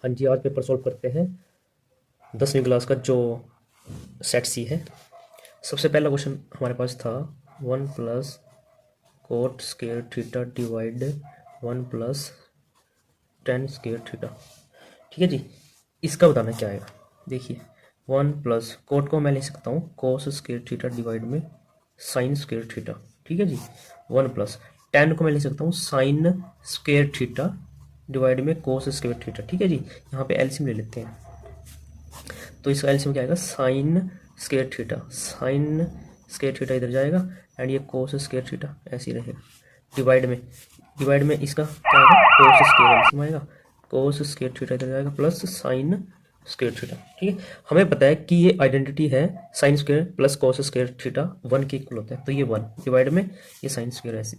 हाँ जी, आज paper solve करते हैं 10वीं क्लास का जो सेट सी है। सबसे पहला क्वेश्चन हमारे पास था 1 plus coat square theta divide 1 plus tan square theta. ठीक है जी, इसका बताना क्या आएगा। देखिए 1 प्लस कोट को मैं लिख सकता हूँ कोस स्केयर थीटा डिवाइड में साइन स्केयर थीटा। ठीक है जी, 1 प्लस टेन को मैं लिख सकता हूँ साइन स्केयर थीटा डिवाइड में कोस स्केयर थीटा। ठीक है जी, यहाँ पे एलसीएम ले लेते हैं तो इसका एलसीएम क्या आएगा, sine square theta. Sine square theta इधर जाएगा एंड ये कोस स्केयर थीटा ऐसे ही रहेगा। डिवाइड में इसका क्या आएगा, कोस स्केयर एलसीएम आएगा। कोस स्केयर थीटा इधर जाएगा प्लस साइन स्केयर थीटा। ठीक है, हमें पता है कि ये आइडेंटिटी है sine square plus cos square theta 1 के इक्वल होता है, तो ये 1 डिवाइड में ये साइन स्केयर ऐसे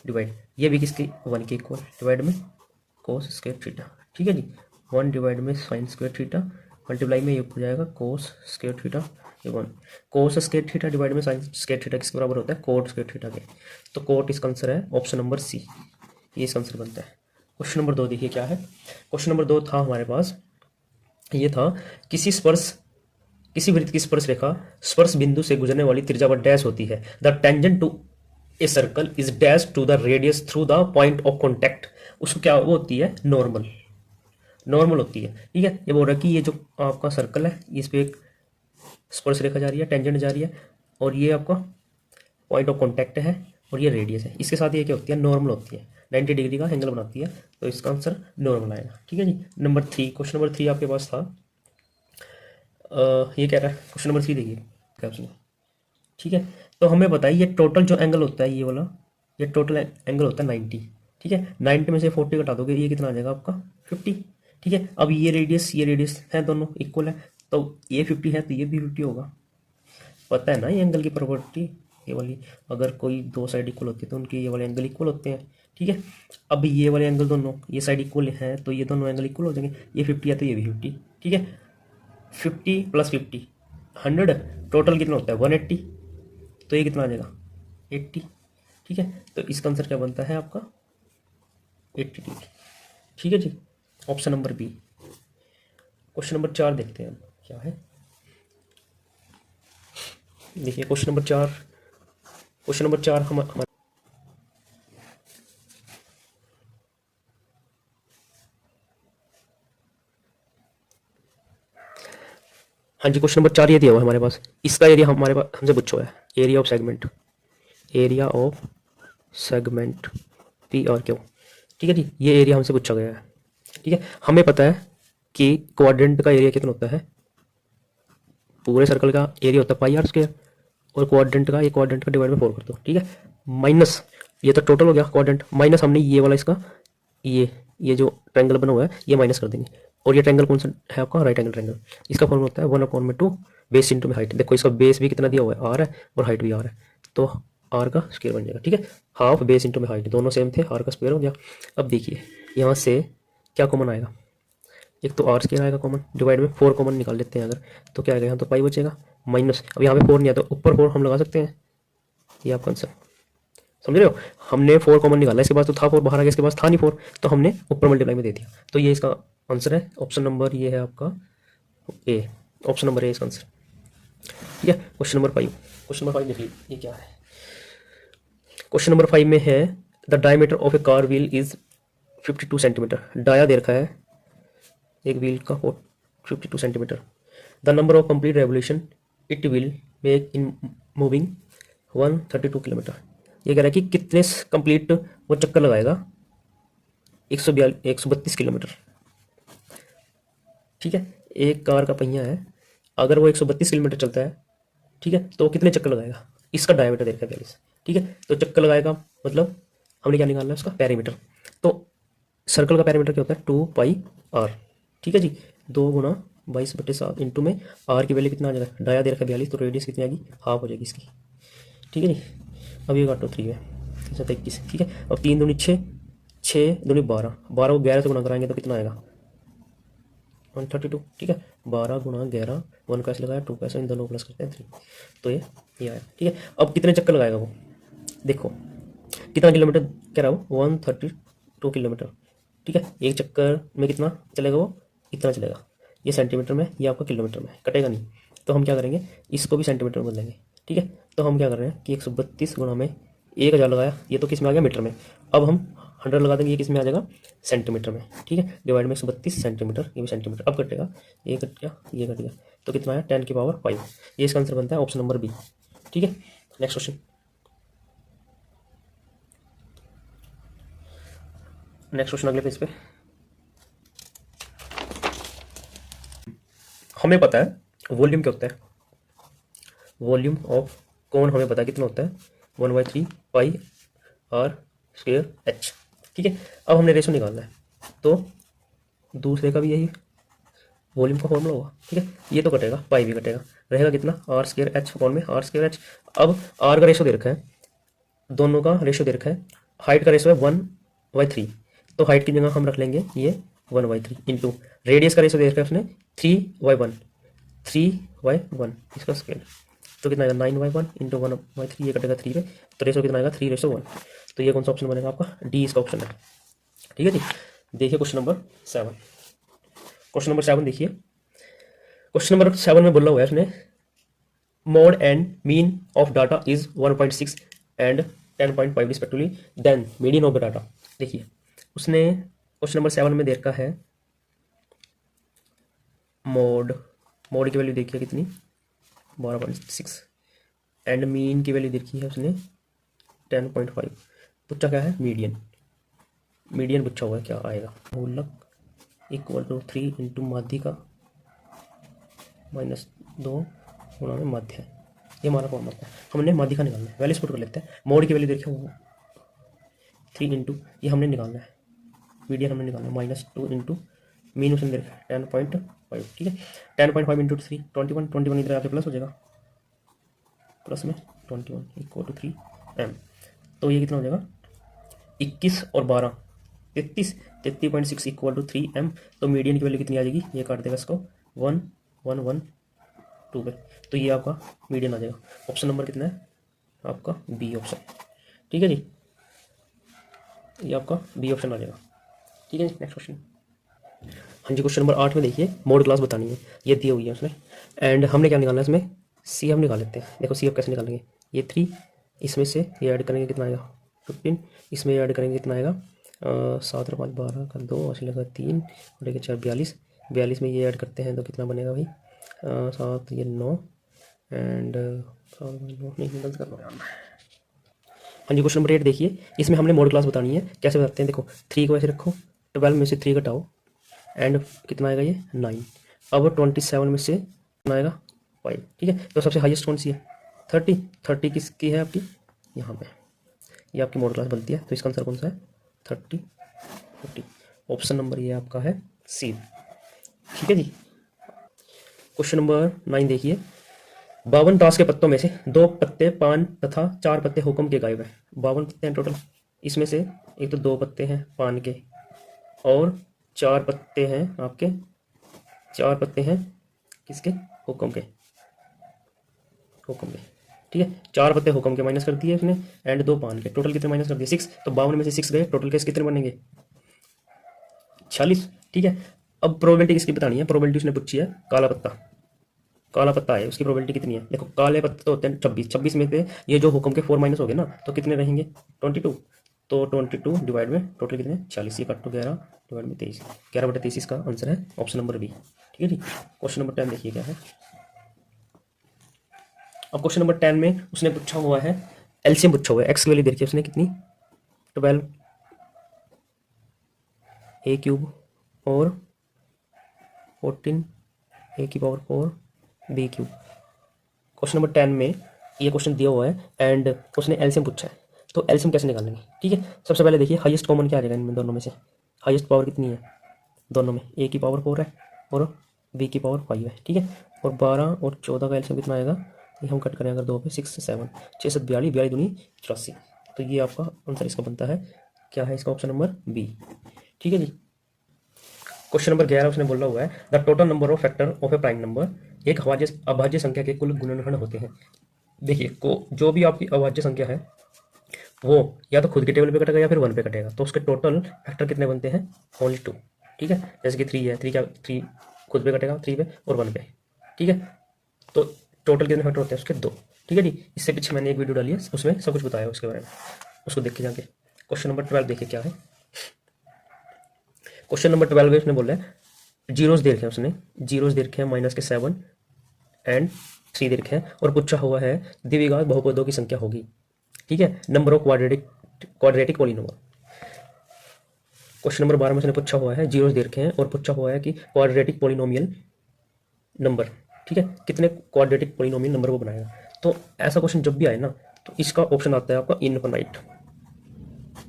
डिवाइड, ये भी किसके 1 के इक्वल डिवाइड में कोस स्केयर थीटा। ठीक है जी, 1 डिवाइड में साइन स्क्वायर थीटा मल्टीप्लाई में ये हो जाएगा कोस स्क्वायर थीटा, ये 1 कोस स्क्वायर थीटा डिवाइड में साइन स्क्वायर थीटा किसके बराबर होता है, कोट स्क्वायर थीटा के। तो कोट इसका आंसर है ऑप्शन नंबर सी, ये इसका आंसर बनता है। क्वेश्चन नंबर 2 देखिए क्या है। क्वेश्चन नंबर 2 था हमारे पास, ये था किसी वृत्त की स्पर्श रेखा स्पर्श बिंदु से गुजरने वाली त्रिज्या पर डैश होती है। The tangent to a circle is dash to the radius through the point of contact. उसको क्या वो होती है, नॉर्मल होती है। ठीक है, ये बोल रहा है कि ये जो आपका सर्कल है इस पे एक स्पर्श रेखा जा रही है, टेंजेंट जा रही है, और ये आपका पॉइंट ऑफ कॉन्टैक्ट है और ये रेडियस है। इसके साथ ये क्या होती है, नॉर्मल होती है, 90 डिग्री का एंगल बनाती है, तो इसका आंसर नॉर्मल आएगा। ठीक है जी, नंबर 3, क्वेश्चन नंबर 3 आपके पास था। ये कह रहा है क्वेश्चन नंबर 3 देखिए क्या सुनो। ठीक है, तो हमें बताइए ये टोटल जो एंगल होता है ये वाला, ये टोटल एंगल होता है 90। ठीक है, 90 में से 40 घटा दोगे ये कितना आ जाएगा आपका 50। ठीक है, अब ये रेडियस है, दोनों इक्वल है, तो ये 50 है तो ये भी 50 होगा। पता है ना ये एंगल की प्रॉपर्टी, ये वाली अगर कोई दो साइड इक्वल होती है तो उनके ये वाले एंगल इक्वल होते हैं। ठीक है, अब ये वाले एंगल दोनों ये साइड इक्वल है तो ये दोनों एंगल इक्वल हो जाएंगे, ये 50 है तो ये भी 50। ठीक है, 50 प्लस 50 100, टोटल कितना होता है 180, तो ये कितना आ जाएगा 80। ठीक है, तो इसका आंसर क्या बनता है आपका 80 डिग्री। ठीक है जी, option number B. Question number 4 देखते हैं क्या है। देखिए क्वेश्चन नंबर 4 हमारे हाँ जी, क्वेश्चन नंबर 4 ये दिया हुआ है हमारे पास। इसका एरिया हमारे पास हमसे पूछा हुआ है, एरिया ऑफ सेगमेंट पी और क्यू। ठीक है जी, ये एरिया हमसे पूछा गया है। ठीक है, हमें पता है कि क्वाड्रेंट का एरिया कितना होता है, पूरे सर्कल का एरिया होता है पाई आर स्क्वायर, और क्वाड्रेंट का डिवाइड में 4 कर दो। ठीक है, माइनस ये तो टोटल हो गया क्वाड्रेंट, माइनस हमने ये वाला इसका ये जो ट्रायंगल बना हुआ है ये माइनस कर देंगे, और ये ट्रायंगल कौन सा है आपका, राइट एंगल ट्रायंगल। इसका फॉर्मूला होता है 1/2 बेस इंटू में हाइट। देखो इसका बेस भी कितना दिया हुआ है आर है और हाइट भी आर है, तो आर का स्क्वायर बन जाएगा। ठीक है, हाफ बेस इंटू में हाइट दोनों सेम थे, आर का स्क्वायर हो गया। अब देखिए यहाँ से क्या कॉमन आएगा, एक तो आर स्क्वायर आएगा कॉमन, डिवाइड में 4 कॉमन निकाल लेते हैं अगर, तो क्या आएगा यहाँ तो पाई बचेगा, माइनस अब यहाँ पे 4 नहीं आता, ऊपर 4 हम लगा सकते हैं, ये आपका आंसर। समझ रहे हो, हमने 4 कॉमन निकाला, इसके पास तो था 4, बाहर आ गया, इसके पास था नहीं 4, तो हमने ऊपर मल्टीप्लाई में दे दिया, तो ये इसका आंसर है। ऑप्शन नंबर ये है आपका ए, ऑप्शन नंबर ए इसका आंसर। ठीक है, क्वेश्चन नंबर 5 देखिए ये क्या है। क्वेश्चन नंबर 5 में है the diameter of a car wheel is 52 centimetre. Dia दे रखा है एक व्हील का 52 centimetre. The number of complete revolution it will make in moving 132 kilometre. ये कह रहा है कि कितने कंप्लीट वो चक्कर लगाएगा 132 किलोमीटर। ठीक है, एक कार का पहिया है, अगर वो 132 किलोमीटर चलता है, ठीक है, तो कितने चक्कर लगाएगा, इसका डायमीटर देखा 42। ठीक है, तो चक्कर लगाएगा मतलब हमने क्या निकालना है उसका पेरीमीटर, तो सर्कल का पेरीमीटर क्या होता है 2 पाई आर। ठीक है जी, 2 गुना 22/7 इंटू में आर की वैल्यू कितना आ जाएगा, डाया दे रखा 42, तो रेडियस कितनी आएगी, हाफ हो जाएगी इसकी। ठीक है जी, अब ये काटो 3 है 21। ठीक है, अब 3 दूनी 6, 6 दूनी 12, 12 को 11 से गुना कराएंगे तो कितना आएगा 132। ठीक है, 12 गुना 11, 1 कैसे लगाया 2 कैसे, इन दोनों प्लस करते हैं 3, तो ये आया। ठीक है, अब कितने चक्कर लगाएगा वो, देखो कितना किलोमीटर कह रहा हूँ 132 किलोमीटर, ठीक है, एक चक्कर में कितना चलेगा, वो इतना चलेगा। ये सेंटीमीटर में, ये आपका किलोमीटर में, कटेगा नहीं। तो हम क्या करेंगे, इसको भी सेंटीमीटर में बदलेंगे। ठीक है, तो हम क्या कर रहे हैं कि 132 गुणा में 1000 लगाया, ये तो किस में आ गया, मीटर में। अब हम 100 लगा देंगे, ये किस में आ जाएगा, सेंटीमीटर में। ठीक है, डिवाइड में 132 सेंटीमीटर, ये भी सेंटीमीटर। अब कटेगा, ये कट गया, ये कट गया, तो कितना आया, 10 की पावर 5। ये इसका आंसर बनता है ऑप्शन नंबर बी। ठीक है, नेक्स्ट क्वेश्चन। नेक्स्ट क्वेश्चन अगले पेज पे। हमें पता है वॉल्यूम क्या होता है, वॉल्यूम ऑफ कोन हमें पता है कितना होता है, 1/3 पाई आर स्क्वायर एच। ठीक है, अब हमने रेशो निकालना है, तो दूसरे का भी यही वॉल्यूम का फॉर्मूला होगा। ठीक है, ये तो कटेगा, पाई भी कटेगा, रहेगा कितना, आर स्क्वायर एच कौन में आर स्क्वायर एच। अब आर का रेशो दे रखा है, दोनों का रेशो दे रखा है, हाइट का रेशो है 1/3, तो हाइट की जगह हम रख लेंगे ये 1/3 इंटू रेडियस का रेशो दे रखा है उसने 3/1, 3/1 इसका स्क्वायर, तो कितना आएगा 9/1 इंटू 1/3, ये कटेगा 3 पे, तो रेशो कितना आएगा 3:1। तो ये कौन सा ऑप्शन बनेगा आपका, डी इसका ऑप्शन है। ठीक है जी, देखिए क्वेश्चन नंबर 7। क्वेश्चन नंबर 7 देखिए, क्वेश्चन नंबर 7 में बोला हुआ है उसने mode and mean of data is 1.6 and 10.5 respectively, then median of the data. देखिए उसने क्वेश्चन नंबर 7 में दे रखा है मोड की वैल्यू देखिए कितनी, 12.6, एंड मीन की वैल्यू देखी है उसने 10.5। पूछा क्या है, मीडियन। मीडियन पूछा हुआ है, क्या आएगा, मूलक इक्वल टू 3 इंटू माध्य का -2 गुणा में माध्य है, ये हमारा फॉर्मूला है। हमने माध्य का निकालना है, वैल्यू पुट कर लेते हैं। मोड की वैल्यू देखिए 3 इंटू, ये हमने निकालना है, मीडियन हमने निकालना है -2 इंटू मीन उसने देखा है 10.5। ठीक है, 10.5 इंटू 3 21 इधर आके प्लस हो जाएगा, प्लस में 21 इक्वल टू 3 एम। तो ये कितना हो जाएगा 21 और 12 33.6 इक्वल टू 3 एम। तो मीडियन की वैल्यू कितनी आ जाएगी, ये काट देगा इसको 1112 पे, तो ये आपका मीडियन आ जाएगा। ऑप्शन नंबर कितना है आपका, बी ऑप्शन। ठीक है जी, ये आपका बी ऑप्शन आ जाएगा। ठीक है जी, नेक्स्ट क्वेश्चन। हाँ जी, क्वेश्चन नंबर 8 में देखिए मोड क्लास बतानी है, ये दी हुई है उसने, एंड हमने क्या निकालना है इसमें, सी हम निकाल लेते हैं। देखो सी अब कैसे निकालेंगे, ये 3 इसमें से ये ऐड करेंगे कितना आएगा 15, इसमें ऐड करेंगे कितना आएगा 7 और 5 12 का 2 और लगा 3 और 1 4 42 में ये ऐड करते हैं तो कितना बनेगा भाई 7 ये 9 एंड 9 नहीं गलत कर लो यार। हाँ जी, क्वेश्चन नंबर 8 देखिए, इसमें हमने मोड क्लास बतानी है, कैसे बताते हैं, देखो 3 को ऐसे रखो, 12 में से 3 घटाओ एंड कितना आएगा ये 9। अब 27 में से कितना आएगा 5। ठीक है, तो सबसे हाईएस्ट कौन सी है 30 किसकी है आपकी, यहाँ पे ये आपकी मोड क्लास बनती है, तो इसका आंसर कौन सा है 30 40। ऑप्शन नंबर ये आपका है सी। ठीक है जी, क्वेश्चन नंबर 9 देखिए, 52 ताश के पत्तों में से 2 पत्ते पान तथा 4 पत्ते हुक्म के गायब है। 52 पत्ते हैं टोटल, इसमें से एक तो 2 पत्ते हैं पान के और 4 पत्ते हैं आपके, 4 पत्ते हैं किसके, हुक्म के। ठीक है, 4 पत्ते हुक्म के माइनस कर दिए इसने एंड 2 पान के, टोटल कितने माइनस कर दिए 6। तो 52 में से 6 गए, टोटल केस कितने बनेंगे 46। ठीक है, अब प्रोबेबिलिटी किसकी बतानी है, प्रोबेबिलिटी उसने पूछी है काला पत्ता है, उसकी प्रोबेबिलिटी कितनी है। देखो काले पत्ते तो होते हैं 26 में से ये जो हुक्म के 4 माइनस हो गए ना, तो कितने रहेंगे 22। तो 22 डिवाइड में टोटल कितने 40, ये कट तो 11 डिवाइड में 23, 11/23 इसका आंसर है ऑप्शन नंबर बी। ठीक है जी, क्वेश्चन नंबर 10 देखिए क्या है। अब क्वेश्चन नंबर 10 में उसने पूछा हुआ है एलसीएम पूछा हुआ है, एक्स की वैल्यू देखिए उसने कितनी 12 a क्यूब और 14 a की power 4 b cube. Question number 10 में ये क्वेश्चन दिया हुआ है एंड उसने एलसीएम पूछा है, तो एलसीएम कैसे निकालेंगे। ठीक है, सबसे पहले देखिए हाईएस्ट कॉमन क्या आ जाएगा इनमें दोनों में से, हाईएस्ट पावर कितनी है दोनों में, a की पावर 4 है और b की पावर 5 है। ठीक है, और 12 और 14 का एलसीएम कितना आएगा, ये हम कट करें अगर 2 पे 6 से 7 6 7 42 42 दूनी 84। तो ये आपका आंसर इसका बनता है क्या है इसका ऑप्शन नंबर बी। ठीक है जी, क्वेश्चन नंबर 11 उसने बोला हुआ है the total number of factor of A prime number, एक अभाज्य संख्या के कुल गुणनखंड होते हैं। देखिए को जो भी आपकी अभाज्य संख्या है वो या तो खुद के टेबल पे कटेगा या फिर 1 पे कटेगा, तो उसके टोटल फैक्टर कितने बनते हैं, ओनली 2। ठीक है, जैसे कि 3 है, 3 खुद पे कटेगा 3 पे और 1 पे। ठीक है, तो टोटल कितने फैक्टर होते हैं उसके 2। ठीक है जी, इससे पीछे मैंने एक वीडियो डाली है, उसमें सब कुछ बताया उसके बारे में, उसको देख के जाके। क्वेश्चन नंबर 12 देखिए क्या है। क्वेश्चन नंबर 12 में उसने बोला है जीरोस दे रखे हैं, उसने जीरोस दे रखे हैं माइनस के 7 एंड 3 दे रखे हैं, और पूछा हुआ है द्विघात बहुपदों की संख्या होगी। ठीक है, number of quadratic polynomial. Question number 12 में उसने पूछा हुआ है, जीरोस दे रखे हैं और पूछा हुआ है कि क्वाड्रेटिक पॉलिनोमियल नंबर, ठीक है, कितने क्वाड्रेटिक पॉलिनोमियल नंबर वो बनाएगा। तो ऐसा क्वेश्चन जब भी आए ना, तो इसका ऑप्शन आता है आपका इनफिनाइट।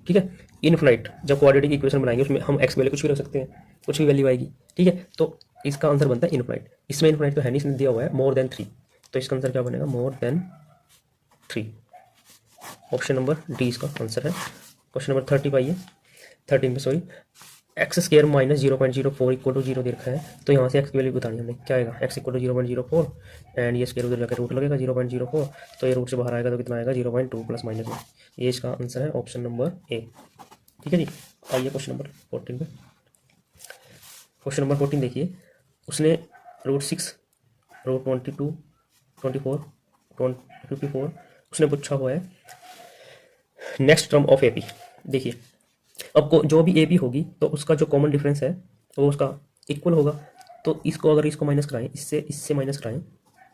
ठीक है, इनफिनाइट जब क्वाड्रेटिक इक्वेशन बनाएंगे उसमें हम एक्स वैल्यू कुछ भी रख सकते हैं, कुछ भी वैल्यू आएगी। ठीक है, तो इसका आंसर बनता है इनफिनाइट। इसमें इनफिनाइट तो है नहीं, इसने दिया हुआ है मोर देन 3, तो इसका आंसर क्या बनेगा, more than 3। Option number D इसका आंसर है। क्वेश्चन नंबर 30 पाइए, 13 में sorry, x square minus 0.04 equal to 0 दे रखा है, तो यहाँ से एक्स की वैल्यू बतानी हमने, क्या आएगा, एक्स इक्वल टू 0.04 एंड ये स्क्र उधर जाकर रूट लगेगा 0.04, तो ये रूट से बाहर आएगा तो कितना आएगा 0.2 प्लस माइनस में। ये इसका आंसर है ऑप्शन नंबर ए। ठीक है जी, आइए क्वेश्चन नंबर 14 पे। क्वेश्चन नंबर 14 देखिए, उसने √6 √22 24 54 उसने पूछा हुआ है नेक्स्ट टर्म ऑफ एपी। देखिए, अब जो भी ए बी होगी तो उसका जो कॉमन डिफरेंस है वो उसका इक्वल होगा, तो इसको अगर इसको माइनस कराएं, इससे माइनस कराएं,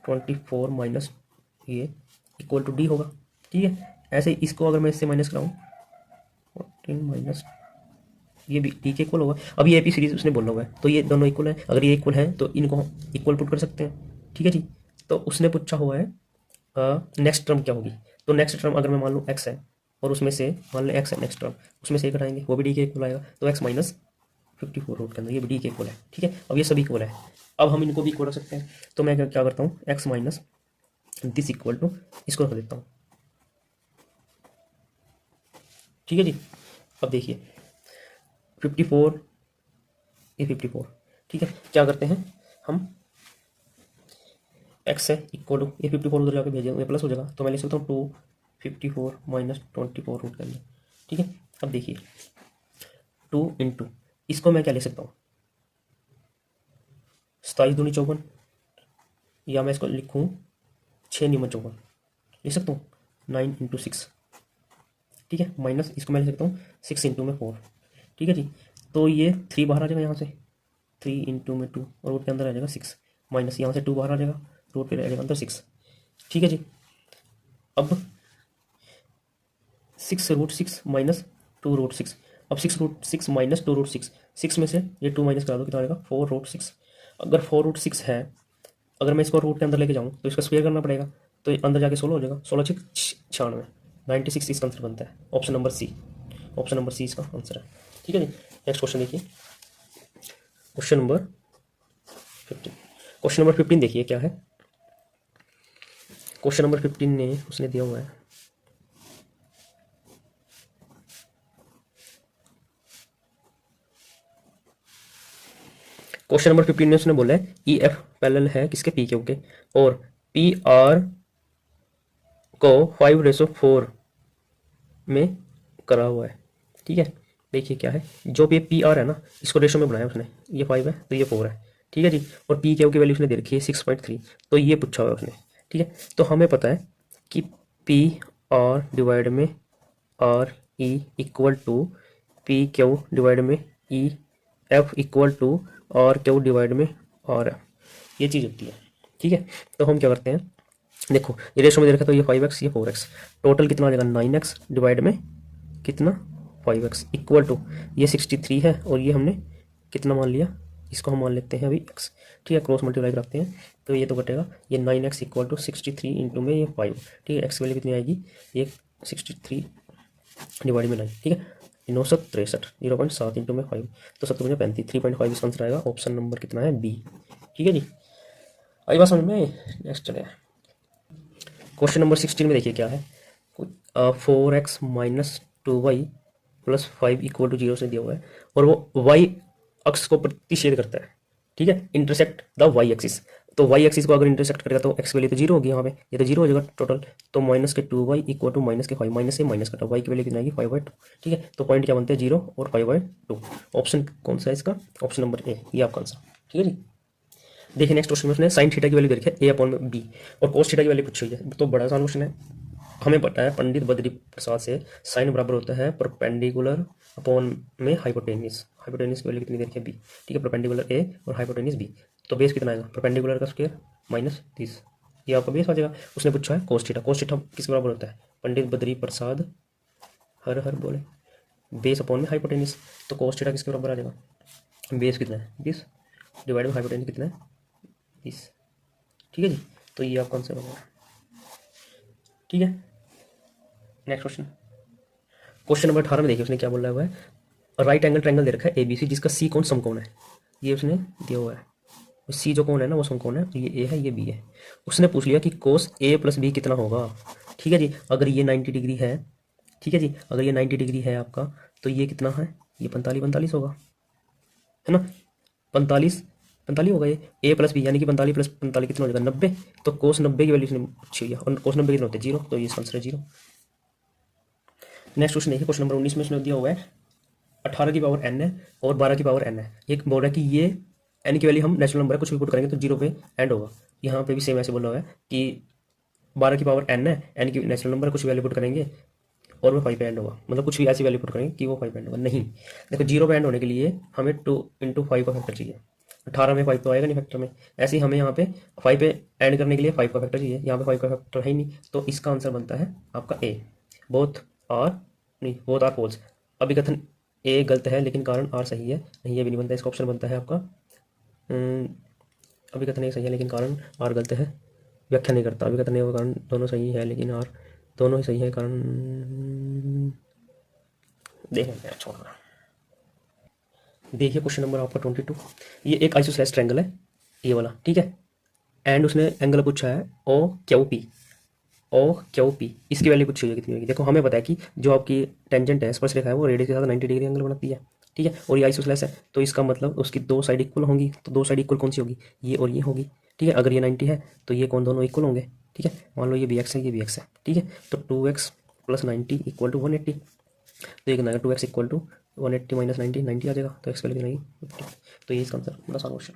24 माइनस ये इक्वल टू डी होगा। ठीक है, ऐसे ही इसको अगर मैं इससे माइनस कराऊं 14 माइनस ये भी डी के इक्वल होगा। अब ये ए पी सीरीज उसने बोलना हुआ है, तो ये दोनों इक्वल है, अगर ये इक्वल है तो इनको इक्वल पुट कर सकते हैं। ठीक है जी, तो उसने पूछा हुआ है नेक्स्ट टर्म क्या होगी, तो नेक्स्ट टर्म अगर मैं मान लूँ एक्स है और उसमें से मान लें एक्स है नेक्स्ट टर्म, उसमें से घटाएंगे वो भी डी के इक्वल आएगा, तो एक्स माइनस 54 रूट के अंदर ये भी डी के इक्वल है। ठीक है, अब ये सभी इक्वल है, अब हम इनको भी इक्वल रख सकते हैं, तो मैं क्या करता हूँ, x minus this equal to इसको रख देता हूँ। ठीक है जी, अब देखिए 54 ये 54। ठीक है, क्या करते हैं हम, एक्स है इक्वल टू ये 54 उधर जाकर भेजेंगे प्लस हो जाएगा, तो मैं लिख सकता हूँ 254 माइनस 24 रूट के अंदर। ठीक है, अब देखिए 2 इंटू इसको मैं क्या ले सकता हूँ, 27 दूनी 54, या मैं इसको लिखूँ 6 नियम 54 लिख सकता हूँ, 9 इंटू 6। ठीक है, माइनस इसको मैं लिख सकता हूँ 6 इंटू में 4। ठीक है जी, तो ये 3 बाहर आ जाएगा यहाँ से, 3 इंटू में 2 और रूट के अंदर आ जाएगा 6, माइनस यहाँ से 2 बाहर आ जाएगा, रूट पे रह जाएगा अंदर 6। ठीक है जी, अब 6 √6 माइनस 2 √6, अब 6 √6 माइनस 2 √6, 6 में से ये 2 माइनस करा दो, कितना आएगा 4 √6। अगर 4 √6 है, अगर मैं इसको रूट के अंदर लेके जाऊँ तो इसका स्क्वायर करना पड़ेगा, तो ये अंदर जाके 16 हो जाएगा, 16 6 96, 96 इसका आंसर बनता है, option number C. Option number C इसका आंसर है। ठीक है जी, नेक्स्ट क्वेश्चन देखिए, क्वेश्चन नंबर 15। क्वेश्चन नंबर 15 देखिए क्या है। क्वेश्चन नंबर 15 ने उसने दिया हुआ है क्वेश्चन नंबर 15 में उसने बोला है ई एफ पैरेलल है किसके, पी क्यू के, और पी आर को 5/4 में करा हुआ है। ठीक है, देखिए क्या है, जो भी पी आर है ना, इसको रेशो में बनाया उसने, ये 5 है तो ये 4 है। ठीक है जी, और पी क्यू की वैल्यू उसने दे रखी है 6.3, तो ये पूछा हुआ है उसने। ठीक है, तो हमें पता है कि पी आर डिवाइड में R E equal to P Q divide में E F equal to R Q divide में आर एफ, ये चीज़ होती है। ठीक है, तो हम क्या करते हैं, देखो ये रेशो में दे रखा तो ये 5x ये 4x, टोटल कितना आ जाएगा 9x डिवाइड में कितना 5x इक्वल टू ये 63 है, और ये हमने कितना मान लिया, इसको हम मान लेते हैं अभी x। ठीक है, क्रॉस मल्टीप्लाई कराते हैं तो ये तो घटेगा, ये 9x इक्वल टू 63 इंटू में ये 5। ठीक है, x वैल्यू कितनी आएगी, ये 63 डिवाइड में 9। ठीक है, 963 0.7 इंटू में 5, तो 7 35 3.5 इसका आंसर आएगा, ऑप्शन नंबर कितना है बी। ठीक है जी, आई बात समझ में। नेक्स्ट चले क्वेश्चन नंबर 16 में देखिए क्या है, 4x minus 2y plus 5 equal to 0 से दिया हुआ है, और वो y अक्ष को प्रतिच्छेद करता है। ठीक है, इंटरसेक्ट द y एक्सिस, तो वाई एक्सिस को अगर इंटरसेक्ट करेगा तो एक्स की वैल्यू तो जीरो होगी यहाँ पे, ये तो जीरो हो जाएगा टोटल। तो माइनस के 2y इक्वल टू माइनस के 5, माइनस से माइनस कटा, वाई की वैल्यू कितना आएगी 5/2। ठीक है, तो पॉइंट क्या बनते हैं 0 और 5/2। ऑप्शन कौन सा है इसका, ऑप्शन नंबर ए, ये आपका आंसर। ठीक है जी। देखिए नेक्स्ट क्वेश्चन में उसने साइन थीटा की वैल्यू दे रखी है a/b और कोस थीटा की वैल्यू पूछी हुई है। तो बड़ा आसान क्वेश्चन है। हमें पता है पंडित बद्री प्रसाद से साइन बराबर होता है परपेंडिकुलर अपॉन में हाइपोटेनियस। हाइपोटेनियस की वैल्यू कितनी दे रखी है b। ठीक है, परपेंडिकुलर a और हाइपोटेनियस b। तो बेस कितना आएगा, परपेंडिकुलर का स्क्वायर माइनस 30, ये आपका बेस आ जाएगा। उसने पूछा है कोस थीटा। कोस थीटा किसके बराबर होता है, पंडित बद्री प्रसाद हर हर बोले बेस अपॉन में हाइपोटेनियस। तो कोस थीटा किसके बराबर आ जाएगा, बेस कितना है 20 डिवाइड बाई हाइपोटेनियस कितना है 20। ठीक है जी, तो ये आपका आंसर होगा। ठीक है, नेक्स्ट क्वेश्चन, क्वेश्चन नंबर 18 में देखिए उसने क्या बोला हुआ है। राइट एंगल ट्रायंगल दे रखा है ABC जिसका सी कोण समकोण है, ये उसने दिया हुआ है। सी जो कोण है ना वो समकोण है, तो ये ए है ये बी है। उसने पूछ लिया कि कोस ए प्लस बी कितना होगा। ठीक है जी, अगर ये 90 डिग्री है, ठीक है जी, अगर ये 90 डिग्री है आपका, तो ये कितना है, ये 45 होगा, है ना, 45 होगा ये ए प्लस बी, यानी कि 45 प्लस 45 कितना हो जाएगा 90। तो कोस 90 की वैल्यू पूछी हुई है और कोस 90 कितना होता है 0, तो ये इसका आंसर है 0। नेक्स्ट क्वेश्चन देखिए, क्वेश्चन नंबर 19 में इसने दिया हुआ है 18 की पावर n है और 12 की पावर n है। एक बोल रहा है कि ये n की वैल्यू हम नेचुरल नंबर है, कुछ भी पुट करेंगे तो 0 पे एंड होगा। यहाँ पे भी सेम ऐसे बोला हुआ है कि 12 की पावर n है, n की नेचुरल नंबर कुछ वैल्यू पुट करेंगे और वो 5 पे एंड होगा, मतलब कुछ भी ऐसी वैल्यू पुट करेंगे कि वो 5 पे एंड होगा। नहीं, देखो 0 पे एंड होने के लिए हमें 2 × 5 का फैक्टर चाहिए। 18 में 5 तो आएगा नहीं फैक्टर में, ऐसे ही हमें यहाँ पे 5 पे एंड करने के लिए 5 का फैक्टर चाहिए। यहाँ पे 5 का फैक्टर है ही नहीं, तो इसका आंसर बनता है आपका ए। Both are false. अभिकथन ए गलत है लेकिन कारण आर सही है, नहीं ये भी नहीं बनता। इसका ऑप्शन बनता है आपका अभिकथन ए सही है लेकिन कारण आर गलत है, व्याख्या नहीं करता। अभिकथन ए और कारण दोनों सही है लेकिन आर दोनों ही सही है, कारण देखेंगे छोड़ना। देखिए क्वेश्चन नंबर आपका 22, ये एक आइसोसेलेस ट्रायंगल है ये वाला, ठीक है, एंड उसने एंगल पूछा है ओ क्यू पी, इसकी वैल्यू पूछी हुई है कितनी होगी। देखो हमें पता है कि जो आपकी टेंजेंट है स्पर्श रेखा है वो रेडियस के साथ 90 डिग्री एंगल बनाती है। ठीक है, और ये आइसोसेलेस है तो इसका मतलब उसकी दो साइड इक्वल होंगी। तो दो साइड इक्वल कौन सी होगी, ये और ये होगी। ठीक है, अगर ये 90 है तो ये कौन दोनों इक्वल होंगे। ठीक है, मान लो ये bx है ये bx है। ठीक है, तो 2x + 90 = 180। तो ये कितना है 2x = 180 - 90 90 आ जाएगा, तो x वैल्यू कितना आएगी 50। तो ये इसका आंसर बड़ा आसान क्वेश्चन।